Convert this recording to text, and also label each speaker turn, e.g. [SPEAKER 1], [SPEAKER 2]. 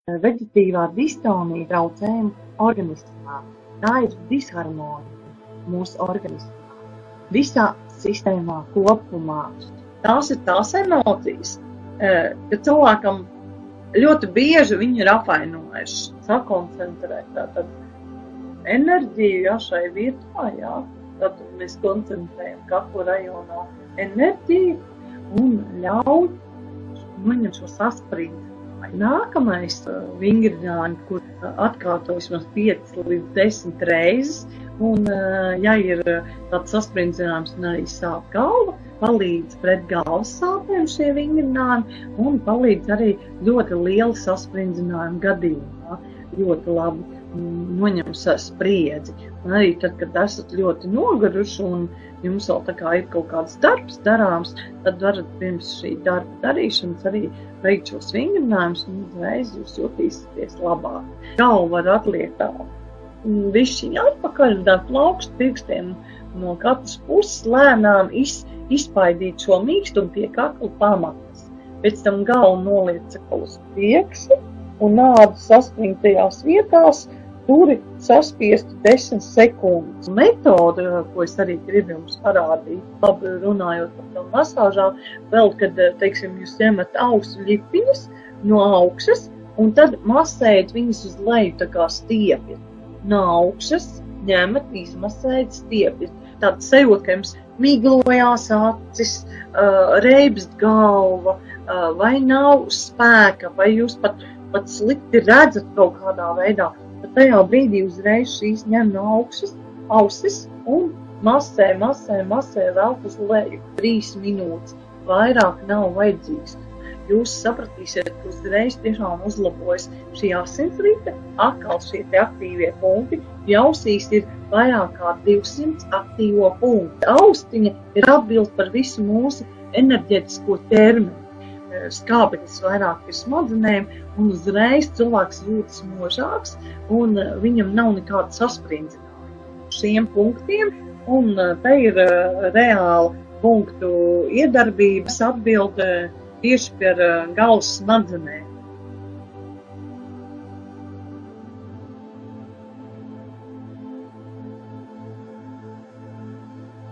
[SPEAKER 1] Veģetīvā distonija traucējumi organismā. Tā ir disharmonija mūsu organismā, visā sistēmā kopumā. Tās ir tās emocijas, ka cilvēkam ļoti bieži viņi ir apvainojuši, sakoncentrēt tātad enerģiju šai vietā, tad mēs koncentrējam kaklu rajonā enerģiju un ļauj noņemt šo sasprindu. Nākamais vingrinājumi, kur atkārtojas 5 līdz 10 reizes, un ja ir tāds saspringzinājums un arī sāp galva, palīdz pret galvas sāpēm šie vingrinājumi un palīdz arī ļoti liela saspringzinājuma gadījumā. Ļoti labi noņem spriedzi. Un arī tad, kad esat ļoti noguruši un jums vēl tā kā ir kaut kāds darbs darāms, tad varat pirms šī darba darīšanas arī veikt šos vingrinājumus un uzreiz jūs jutīsieties labāk. Galvu var atliekt tā višķiņa atpakaļ, dāt plaukst pirkstiem no katras puses lēnām izpaidīt šo mīkstumu pie kakla pamatas. Pēc tam galvu noliec uz priekšu un nādu saspringtajās vietās, turi saspiestu 10 sekundes. Metode, ko es arī gribu jums parādīt, labi runājot par tam masāžām, vēl, kad, teiksim, jūs ņemat ausu ļipiņas no augšas un tad masējat viņas uz leju tā kā stiepjas. No augšas ņemat, izmasējat stiepjas. Tāda sajūta, ka jums miglojās acis, reibst galva, vai nav spēka, vai jūs pat slikti redzat kaut kādā veidā. Tad tajā brīdī uzreiz šīs ņem no augšas ausis un masē vēl uz leju. 3 minūtes. Vairāk nav vajadzīgs. Jūs sapratīsiet, ka uzreiz tiešām uzlabojas šī asinsrite, atkal šie te aktīvie punkti. Ausīs ir vairāk kā 200 aktīvo punktu. Austiņa ir atbild par visu mūsu enerģētisko ķermeni. Skābeklis vairāk ir smadzenēm un uzreiz cilvēks jūtas možāks un viņam nav nekāda saspringzinājuma šiem punktiem un te ir reāla punktu iedarbības atbilde tieši par galvas smadzenēm.